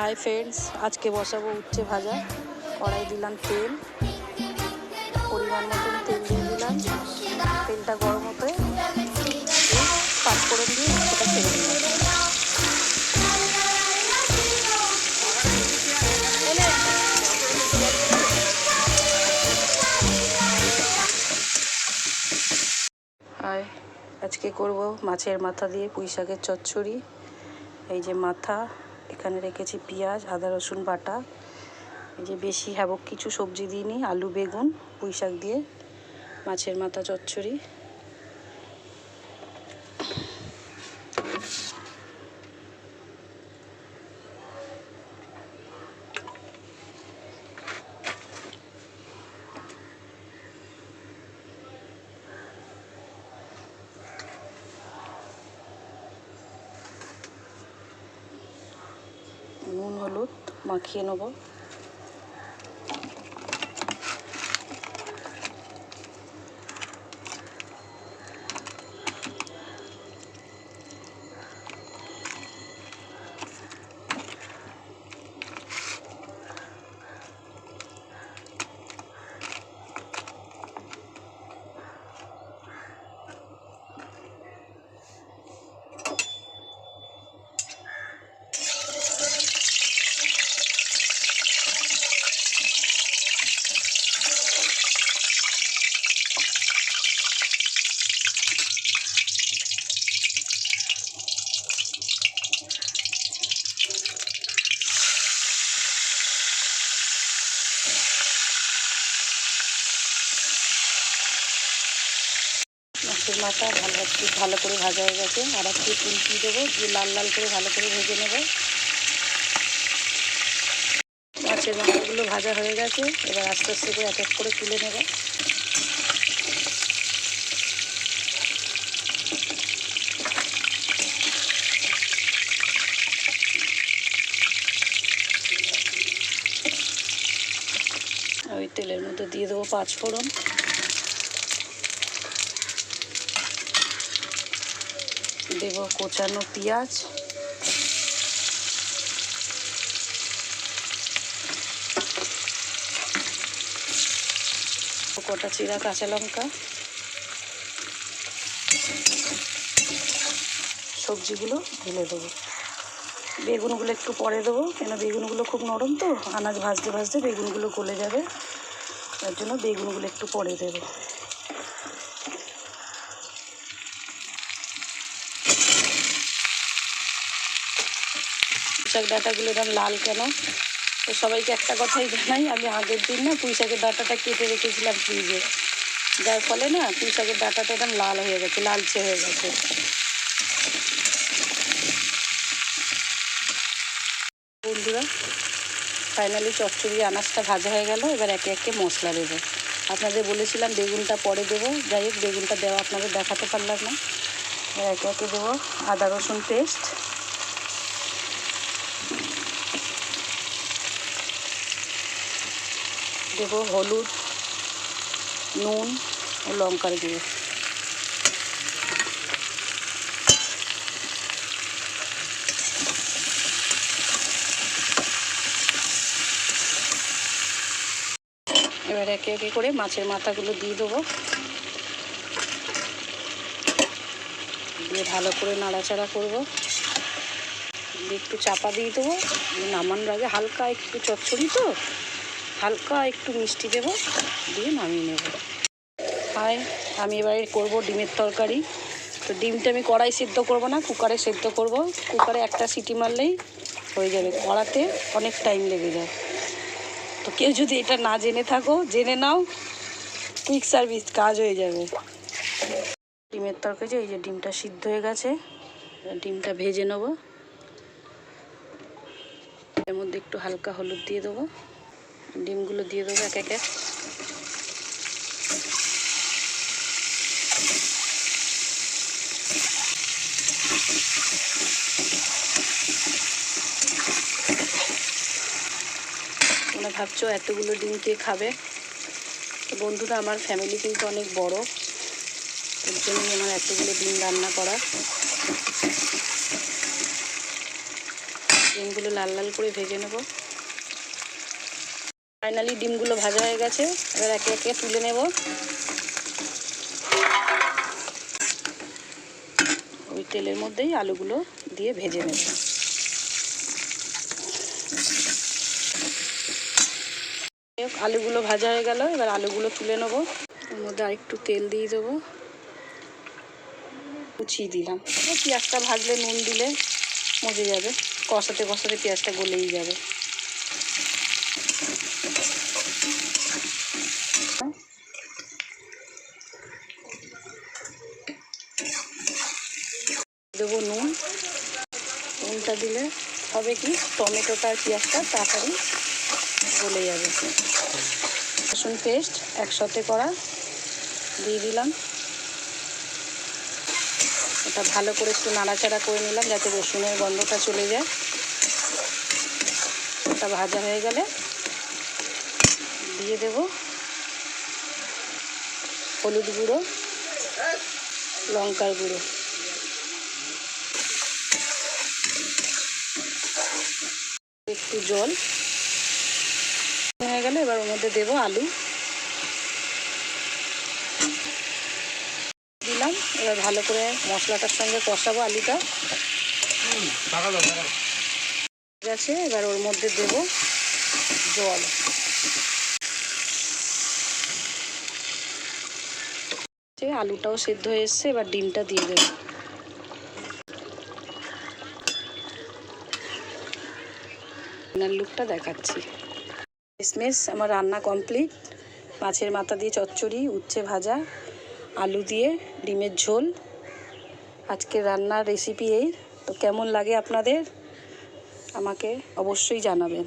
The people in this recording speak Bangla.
हाय फ्रेंड्स, आज के बसाबो उच्छे भाजा। कड़ाई दिलाम तेल, परिमाण मतन तेल दिए दिलाम। तेलटा गरम होते पाँचफोड़न दिए उच्छेटा ছেড়ে दिलाम। हाय, आज के करबो माছের মাথা দিয়ে পুঁই শাকের চচ্চড়ি। এই যে মাথা, এখানে রেখেছি পেঁয়াজ, আদা রসুন বাটা। এই যে বেশি হ্যাবক কিছু সবজি দিইনি, আলু বেগুন পুঁই শাক দিয়ে মাছের মাথা চচ্চড়ি। নুন হলুদ মাখিয়ে নেব। মাছের মাথা ভালো করে ভাজা হয়ে গেছে। আর একটু উল্টিয়ে দেবো, দিয়ে লাল লাল করে ভালো করে ভেজে নেব। মাছের মাথাগুলো ভাজা হয়ে গেছে, এবার আস্তে আস্তে করে এক এক করে তুলে নেব। ওই তেলের মধ্যে দিয়ে দেবো পাঁচফোড়ন, দেব কোচানো পেঁয়াজ, কটা চিরা কাঁচা লঙ্কা। সবজিগুলো ঢেলে দেবো। বেগুনগুলো একটু পরে দেবো, কেন বেগুনগুলো খুব নরম তো, আনাজ ভাজতে ভাজতে বেগুনগুলো গলে যাবে, তার জন্য বেগুনগুলো একটু পরে দেবো। পুঁই শাক ডাঁটাগুলো এরকম লাল কেন? তো সবাইকে একটা কথাই জানাই, আমি আগের দিন না পুঁই শাকের ডাঁটাটা কেটে রেখেছিলাম ফ্রিজে, যার ফলে না পুঁই শাকের ডাঁটাটা একদম লাল হয়ে গেছে, লালচে হয়ে গেছে। বন্ধুরা, ফাইনালি চচ্চড়ি আনাজটা ভাজা হয়ে গেল। এবার একে একে মশলা দেবো। আপনাদের বলেছিলাম বেগুনটা পরে দেবো, যাই হোক বেগুনটা দেওয়া আপনাদের দেখাতে পারলাম না। একে একে দেবো আদা রসুন পেস্ট, দেবো হলুদ, নুন ও লঙ্কার গুঁড়ো। এবার একে একে করে মাছের মাথাগুলো দিয়ে দেবো, দিয়ে ভালো করে নাড়াচাড়া করবো, দিয়ে একটু চাপা দিয়ে দেবো। নামানোর আগে হালকা একটু চচ্চড়ি তো, হালকা একটু মিষ্টি দেবো, দিয়ে নামিয়ে নেব। হাই, আমি এবারে করবো ডিমের তরকারি। তো ডিমটা আমি কড়াই সেদ্ধ করবো না, কুকারে সেদ্ধ করব। কুকারে একটা সিটি মারলেই হয়ে যাবে, কড়াতে অনেক টাইম লেগে যায়। তো কেউ যদি এটা না জেনে থাকো, জেনে নাও, কুইক সার্ভিস, কাজ হয়ে যাবে। ডিমের তরকারি, এই যে ডিমটা সিদ্ধ হয়ে গেছে, ডিমটা ভেজে নেব। এর মধ্যে একটু হালকা হলুদ দিয়ে দেবো, ডিমগুলো দিয়ে দেবো এক একে। তোমরা ভাবছো এতগুলো ডিম কে খাবে? তো বন্ধুরা, আমার ফ্যামিলি কিন্তু অনেক বড়, এর জন্যই আমার এতগুলো ডিম রান্না করা। ডিমগুলো লাল লাল করে ভেজে নেব। ফাইনালি ডিমগুলো ভাজা হয়ে গেছে, এবার একে একে তুলে নেব। ওই তেলের মধ্যেই আলুগুলো দিয়ে ভেজে নেব। আলুগুলো ভাজা হয়ে গেল, এবার আলুগুলো তুলে নেব। ওর মধ্যে আরেকটু তেল দিয়ে দেবো, কুচিয়ে দিলাম। পেঁয়াজটা ভাজলে নুন দিলে মজে যাবে, কষাতে কষাতে পেঁয়াজটা গলেই যাবে। দেবো নুন। নুনটা দিলে হবে কি টমেটোটা আর পেঁয়াজটা তাড়াতাড়ি গলে যাবে। রসুন পেস্ট একসাথে করা দিয়ে দিলাম। এটা ভালো করে একটু নাড়াচাড়া করে নিলাম যাতে রসুনের গন্ধটা চলে যায়। ওটা ভাজা হয়ে গেলে দিয়ে দেব হলুদ গুঁড়ো, লঙ্কার গুঁড়ো, একটু জল হয়ে গেলে এবার ওর মধ্যে দেবো আলু দিলাম। এবার ভালো করে মশলাটার সঙ্গে কষাবো আলুটা। ঠিক আছে, এবার ওর মধ্যে দেবো জল। আলুটাও সেদ্ধ হয়ে এসছে, এবার ডিমটা দিয়ে দেবো। রান্নার লুকটা দেখাচ্ছি। শেষমেশ আমার রান্না কমপ্লিট। মাছের মাথা দিয়ে চচ্চড়ি, উচ্ছে ভাজা, আলু দিয়ে ডিমের ঝোল। আজকের রান্নার রেসিপি এই। তো কেমন লাগে আপনাদের আমাকে অবশ্যই জানাবেন।